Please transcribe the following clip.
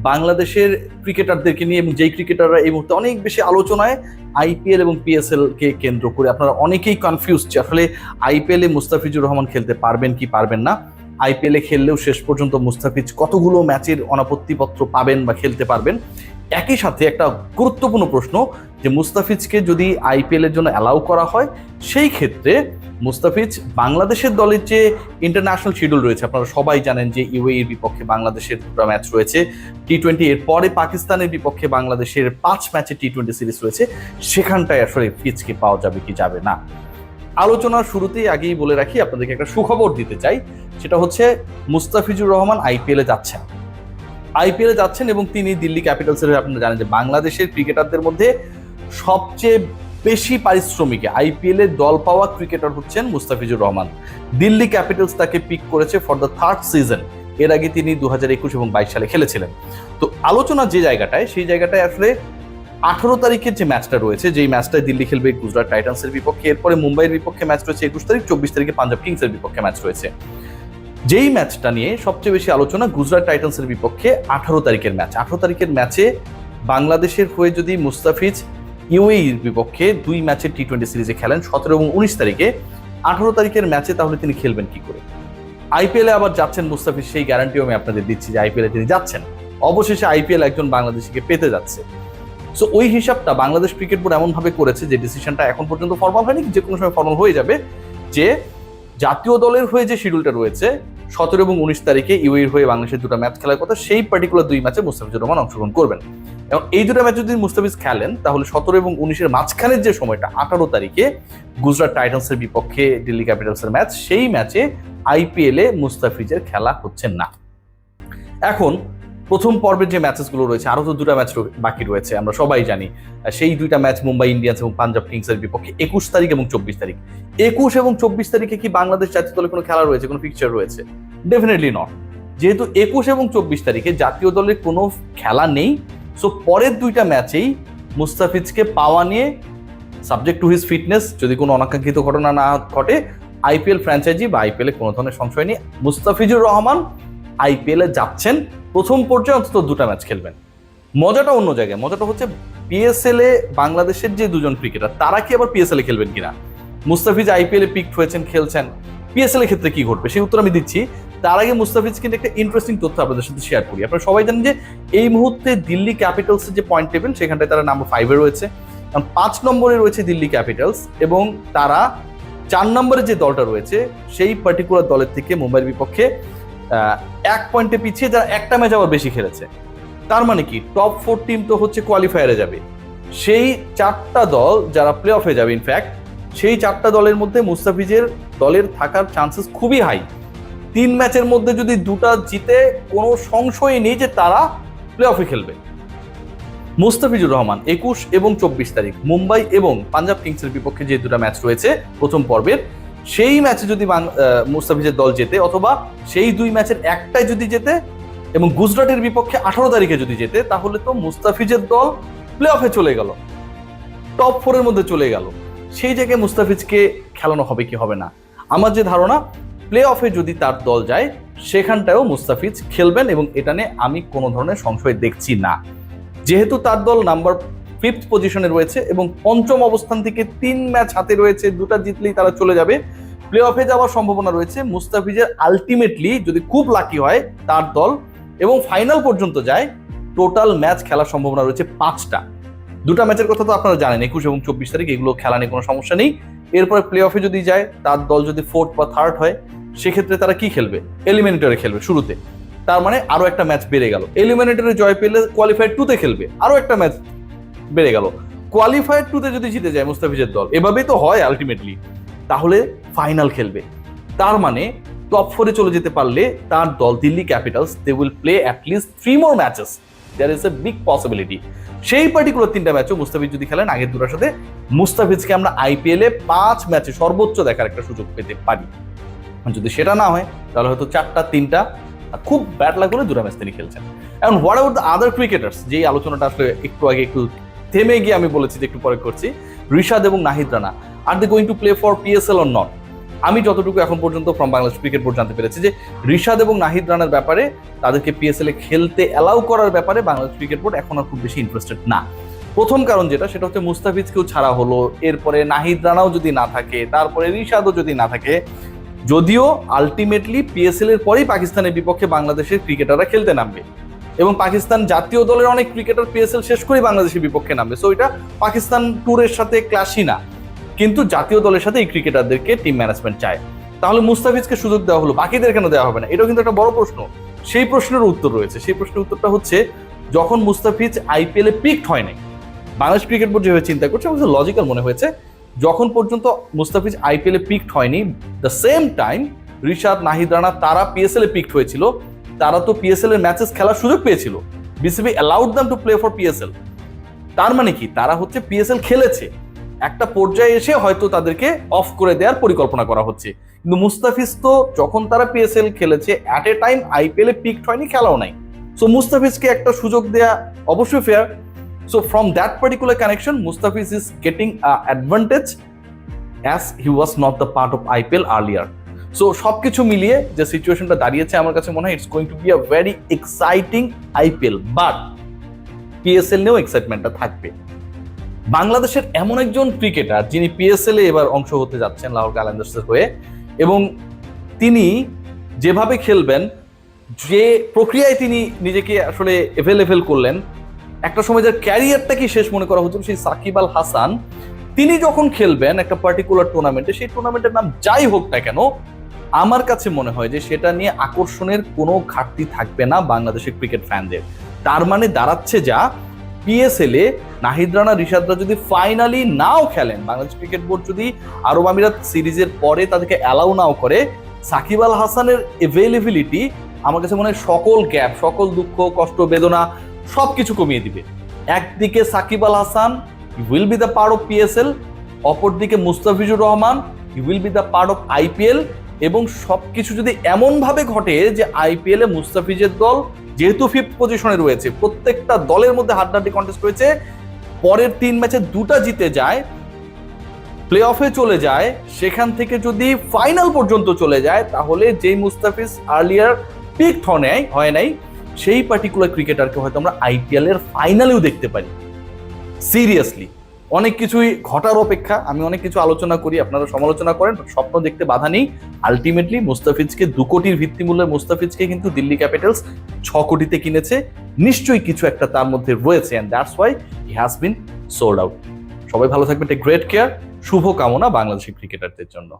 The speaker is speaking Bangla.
বাংলাদেশের ক্রিকেটারদেরকে নিয়ে, এবং যেই ক্রিকেটাররা এই মুহূর্তে অনেক বেশি আলোচনায় আইপিএল এবং পিএসএল কে কেন্দ্র করে, আপনারা অনেকেই কনফিউজ যে আসলে আইপিএল এ মুস্তাফিজুর রহমান খেলতে পারবেন কি পারবেন না। আইপিএল এ খেললেও শেষ পর্যন্ত মুস্তাফিজ কতগুলো ম্যাচের অনাপত্তিপত্র পাবেন বা খেলতে পারবেন। একই সাথে একটা গুরুত্বপূর্ণ প্রশ্ন যে মুস্তাফিজকে যদি আইপিএল এর জন্য অ্যালাউ করা হয়, সেই ক্ষেত্রে মুস্তাফিজ বাংলাদেশের দলের যে ইন্টারন্যাশনাল শিডিউল রয়েছে, আপনারা সবাই জানেন যে ইউএইর বিপক্ষে বাংলাদেশের 2টা ম্যাচ রয়েছে, টি-20 এর পরে পাকিস্তানের বিপক্ষে বাংলাদেশের 5 ম্যাচের টি-20 সিরিজ রয়েছে, সেখানটায় আসলে পিচকে পাওয়া যাবে কি যাবে না। আলোচনার শুরুতেই আগেই বলে রাখি, আপনাদেরকে একটা সুখবর দিতে চাই, সেটা হচ্ছে মুস্তাফিজুর রহমান আইপিএলে যাচ্ছেন এবং তিনি দিল্লি ক্যাপিটালসের, আপনারা জানেন যে বাংলাদেশের ক্রিকেটারদের মধ্যে সবচেয়ে বেশি পারিশ্রমিকে আইপিএল এ দল পাওয়া ক্রিকেটার হচ্ছেন মুস্তাফিজুর রহমান। দিল্লি ক্যাপিটালস তাকে পিক করেছে ফর দ্য 3rd সিজন। এর আগে তিনি 2021 এবং 22 সালে খেলেছিলেন। তো আলোচনা যে জায়গাটায়, সেই জায়গাটায় আসলে 18 তারিখের যে ম্যাচটা রয়েছে, যেই ম্যাচটায় দিল্লি খেলবে গুজরাট টাইটান্সের বিপক্ষে, এরপরে মুম্বাইয়ের বিপক্ষে ম্যাচ রয়েছে 21 তারিখ, 24 তারিখে পাঞ্জাব কিংসের বিপক্ষে ম্যাচ রয়েছে। যেই ম্যাচটা নিয়ে সবচেয়ে বেশি আলোচনা, গুজরাট টাইটান্সের বিপক্ষে 18 তারিখের ম্যাচ। 18 তারিখের ম্যাচে বাংলাদেশের হয়ে যদি মুস্তাফিজ ইউএইর বিপক্ষে 2 ম্যাচের টি-20 সিরিজে খেলেন 17 এবং 19 তারিখে, 18 তারিখের ম্যাচে তাহলে তিনি খেলবেন কি করে? আইপিএলে আবার যাচ্ছেন মুস্তাফিজ, সেই গ্যারান্টিও আমি আপনাদের দিচ্ছি যে আইপিএলে তিনি যাচ্ছেন। অবশেষে আইপিএল একজন বাংলাদেশিকে পেতে যাচ্ছে। সো ওই হিসাবটা বাংলাদেশ ক্রিকেট বোর্ড এমনভাবে করেছে, যে ডিসিশনটা এখন পর্যন্ত ফর্মাল হয়নি, যে কোনো সময় ফর্মাল হয়ে যাবে, যে জাতীয় দলের হয়ে যে শিডিউলটা রয়েছে 17 এবং 19 তারিখে ইউএইর হয়ে বাংলাদেশের 2টা ম্যাচ খেলার কথা, সেই পার্টিকুলার 2 ম্যাচে মুস্তাফিজুর রহমান অংশগ্রহণ করবেন। এবং এই 2টা ম্যাচ যদি মুস্তাফিজ খেলেন, তাহলে 17 এবং 19-এর মাঝখানের যে সময়টা 18 তারিখে গুজরাট টাইটান্সের বিপক্ষে দিল্লি ক্যাপিটালসের ম্যাচ, সেই ম্যাচে আইপিএলে মুস্তাফিজের খেলা হচ্ছে না। এখন প্রথম পর্বের যে ম্যাচেসগুলো রয়েছে, আরো তো 2টা ম্যাচ বাকি রয়েছে, আমরা সবাই জানি। সেই 2টা ম্যাচ মুম্বাই ইন্ডিয়ান্স এবং পাঞ্জাব কিংসের বিপক্ষে 21 তারিখ এবং 24 তারিখ। 21 এবং 24 তারিখে কি বাংলাদেশ জাতীয় দলের কোনো খেলা রয়েছে, কোনো ফিক্সচার রয়েছে? Definitely not. যেহেতু 21 এবং 24 তারিখে জাতীয় দলের কোনো খেলা নেই, সো পরের 2টা ম্যাচেই মুস্তাফিজকে পাওয়া নিয়ে, সাবজেক্ট টু হিজ ফিটনেস, যদি কোনো অনাকাঙ্ক্ষিত ঘটনা না ঘটে, আইপিএল ফ্র্যাঞ্চাইজি বা আইপিএলে কোনো ধরনের সংশয় নেই, মুস্তাফিজুর রহমান আইপিএলে যাচ্ছেন। প্রথম পর্যায়ে অন্তত 2টা ম্যাচ খেলবেন। মজাটা অন্য জায়গায়। মজাটা হচ্ছে পিএসএল এ বাংলাদেশের যে 2জন ক্রিকেটার, তারা কি আবার পিএসএল এ খেলবেন কিনা? মুস্তাফিজ আইপিএল এ পিকড হয়েছেন, খেলছেন, পিএসএল এর ক্ষেত্রে কি ঘটবে সেই উত্তর আমি দিচ্ছি। তার আগে মুস্তাফিজ কিন্তু একটা ইন্টারেস্টিং তথ্য আপনাদের সাথে শেয়ার করি। আপনারা সবাই জানেন যে এই মুহূর্তে দিল্লি ক্যাপিটালসের যে পয়েন্ট টেবিল, সেখানটায় তারা নাম্বার 5-এ রয়েছে, 5 নম্বরে রয়েছে দিল্লি ক্যাপিটালস, এবং তারা 4 নম্বরে যে দলটা রয়েছে, সেই পার্টিকুলার দলের থেকে মুম্বাইয়ের বিপক্ষে 1 পয়েন্টে পিছিয়ে, যারা একটা ম্যাচ আবার বেশি খেলেছে। তার মানে কি, টপ 4 টিম তো হচ্ছে কোয়ালিফায়ারে যাবে। সেই 4টা দল যারা প্লে অফে যাবে, ইনফ্যাক্ট সেই 4টা দলের মধ্যে মুস্তাফিজের দলের থাকার চান্সেস খুবই হাই। 3 ম্যাচের মধ্যে যদি 2টা জিতে, কোনো সংশয় নেই যে তারা প্লে অফে খেলবে। মুস্তাফিজুর রহমান 21 এবং 24 তারিখ মুম্বাই এবং পাঞ্জাব কিংসের বিপক্ষে যে 2টা ম্যাচ রয়েছে প্রথম পর্বের, সেই ম্যাচে যদি মুস্তাফিজের দল জেতে, অথবা সেই 2 ম্যাচের একটাই যদি জেতে এবং গুজরাটের বিপক্ষে 18 তারিখে যদি জেতে, তাহলে তো মুস্তাফিজের দল প্লে অফে চলে গেল, টপ 4-এর মধ্যে চলে গেল। সেই জায়গায় মুস্তাফিজকে খেলানো হবে কি হবে না? আমার যে ধারণা, প্লে অফে যদি তার দল যায়, সেখানটায়ও মুস্তাফিজ খেলবেন, এবং এটা নিয়ে আমি কোনো ধরনের সংশয় দেখছি না। যেহেতু তার দল নাম্বার 5th পজিশনে রয়েছে এবং 5ম অবস্থান থেকে 3 ম্যাচ হাতে রয়েছে, 2টা জিতলেই তারা চলে যাবে, প্লে অফে যাওয়ার সম্ভাবনা রয়েছে। মুস্তাফিজের আলটিমেটলি যদি খুব লাকি হয় তার দল এবং ফাইনাল পর্যন্ত যায়, টোটাল ম্যাচ খেলার সম্ভাবনা রয়েছে 5টা। 2টা ম্যাচের কথা তো আপনারা জানেন, 21 এবং 24 তারিখ, এগুলো খেলা নিয়ে কোনো সমস্যা নেই। এরপরে প্লে অফে যদি যায়, তার দল যদি 4th বা 3rd হয়, সেক্ষেত্রে তারা কি খেলবে? এলিমিনেটরে খেলবে শুরুতে। তার মানে আরো একটা ম্যাচ বেড়ে গেল। এলিমিনেটরে জয় পেলে কোয়ালিফায়ার 2-তে খেলবে, আরো একটা ম্যাচ বেড়ে গেল। কোয়ালিফায়ার 2-তে যদি জিতে যায় মুস্তাফিজের দল, এভাবেই তো হয় আলটিমেটলি, তাহলে ফাইনাল খেলবে। তার মানে টপ 4-এ চলে যেতে পারলে তার দল Delhi Capitals, they will play at least 3 more matches. There is a big possibility. সেই পার্টিকুলার 3টা ম্যাচও মুস্তাফিজ যদি খেলেন আগের 2টার সাথে, মুস্তাফিজকে আমরা আইপিএলে 5 ম্যাচে সর্বোচ্চ দেখার একটা সুযোগ পেতে পারি। যদি সেটা না হয়, তাহলে হয়তো 4টা 3টা, খুব ব্যাড লাগ হলে 2টা ম্যাচ তিনি খেলছেন। এখন what about the other cricketers? যেই আলোচনাটা আসলে একটু আগে একটু থেমে গিয়ে আমি বলেছি যে একটু পরে করছি। রিশাদ এবং Nahid Rana, are they going to play for PSL or not? আমি যতটুকু এখন পর্যন্ত ফ্রম বাংলাদেশ ক্রিকেট বোর্ড জানতে পেরেছি যে রিশাদ এবং নাহিদ রানার ব্যাপারে তাদেরকে পিএসএল এ খেলতে অ্যালাউ করার ব্যাপারে বাংলাদেশ ক্রিকেট বোর্ড এখন আর খুব বেশি ইন্টারেস্টেড না। প্রথম কারণ সেটা হচ্ছে মুস্তাফিজকেও ছাড়া হলো, এরপরে নাহিদ রানাও যদি না থাকে, তারপরে রিশাদও যদি না থাকে, যদিও আলটিমেটলি পিএসএল এর পরেই পাকিস্তানের বিপক্ষে বাংলাদেশের ক্রিকেটাররা খেলতে নামবে এবং পাকিস্তান জাতীয় দলের অনেক ক্রিকেটার পিএসএল শেষ করেই বাংলাদেশের বিপক্ষে নামবে। সো এটা পাকিস্তান ট্যুরের সাথে ক্লাসই না, কিন্তু জাতীয় দলের সাথে এই ক্রিকেটারদেরকে টিম ম্যানেজমেন্ট চায়। তাহলে মুস্তাফিজকে সুযোগ দেওয়া হলো, বাকিদের কেন দেওয়া হবে না? এটাও কিন্তু একটা বড় প্রশ্ন। সেই প্রশ্নের উত্তর রয়েছে। সেই প্রশ্নের উত্তরটা হচ্ছে, যখন মুস্তাফিজ আইপিএল এ পিকড হয় নাই, বাংলাদেশ ক্রিকেট বোর্ড যেভাবে চিন্তা করছে আমার লজিক্যাল মনে হয়েছে, যখন পর্যন্ত মুস্তাফিজ আইপিএল এ পিকড হয়নি, the same time Rishad, Nahid Rana তারা পিএসএল এ পিকড হয়েছিল, তারা তো পিএসএল এর ম্যাচেস খেলার সুযোগ পেয়েছিল। BCB allowed them to play for PSL. তার মানে কি, তারা হচ্ছে পিএসএল খেলেছে, একটা পর্যায়ে এসে হয়তো তাদেরকে অফ করে দেওয়ার পরিকল্পনা করা হচ্ছে। কিন্তু মুস্তাফিজ তো যখন তারা পিএসএল খেলেছে অ্যাট এ টাইম আইপিএল এ পিকড হয়নি, খেলাও নাই। সো মুস্তাফিজকে একটা সুযোগ দেয়া অবশ্যই fair. So from that particular connection Mustafiz is getting advantage as he was not the part of IPL earlier. So সবকিছু মিলিয়ে যে সিচুয়েশনটা দাঁড়িয়েছে আমার কাছে মনে হয় it's going to be a very exciting IPL. But PSL নিয়েও এক্সাইটমেন্টটা থাকবে। বাংলাদেশের এমন একজন ক্রিকেটার যিনি পিএসএল এ এবার অংশ হতে যাচ্ছেন লাহোর কালান্দার্সের হয়ে, এবং তিনি যেভাবে খেলবেন, যে প্রক্রিয়ায় তিনি নিজেকে আসলে এভেলেবেল করলেন, একটা সময় যার ক্যারিয়ারটাকে শেষ মনে করা হচ্ছে সেই সাকিব আল হাসান, তিনি যখন খেলবেন একটা পার্টিকুলার টুর্নামেন্টে, সেই টুর্নামেন্টের নাম যাই হোক না কেন, আমার কাছে মনে হয় যে সেটা নিয়ে আকর্ষণের কোনো ঘাটতি থাকবে না বাংলাদেশের ক্রিকেট ফ্যানদের। তার মানে দাঁড়াচ্ছে যা, পিএসএল এ নাহিদ রানা, রিশাদরা যদি ফাইনালি নাও খেলেন, বাংলাদেশ ক্রিকেট বোর্ড যদি আরব আমিরাত সিরিজের পরে তাদেরকে অ্যালাউ নাও করে, সাকিব আল হাসানের এভেলেবিলিটি আমার কাছে মনে হয় সকল গ্যাপ, সকল দুঃখ, কষ্ট, বেদনা সবকিছু কমিয়ে দিবে। একদিকে Shakib Al Hasan will be the part of PSL, অপরদিকে Mustafizur Rahman will be the part of IPL. এবং সবকিছু যদি এমন ভাবে ঘটে যে আইপিএল এ মুস্তাফিজের দল যেহেতু 5th পজিশনে রয়েছে, প্রত্যেকটা দলের মধ্যে হাড্ডাহাড্ডি কন্টেস্ট রয়েছে, পরের 3 ম্যাচে 2টা জিতে যায়, প্লে অফে চলে যায়, সেখান থেকে যদি ফাইনাল পর্যন্ত চলে যায়, তাহলে যেই মুস্তাফিজ আর্লিয়ার পিকড হয় নাই, সেই পার্টিকুলার ক্রিকেটারকে হয়তো আমরা আইপিএল এর ফাইনালেও দেখতে পারি। সিরিয়াসলি অনেক কিছুই ঘটার অপেক্ষা। আমি অনেক কিছু আলোচনা করি, আপনারা সমালোচনা করেন, স্বপ্ন দেখতে বাধা নেই। আলটিমেটলি মুস্তাফিজকে 2 কোটির ভিত্তিমূল্যের মুস্তাফিজকে কিন্তু দিল্লি ক্যাপিটালস 6 কোটিতে কিনেছে। নিশ্চয়ই কিছু একটা তার মধ্যে রয়েছে, and that's why he has been sold out. সবাই ভালো থাকবেন, টেক গ্রেট কেয়ার। শুভ কামনা বাংলাদেশি ক্রিকেটারদের জন্য।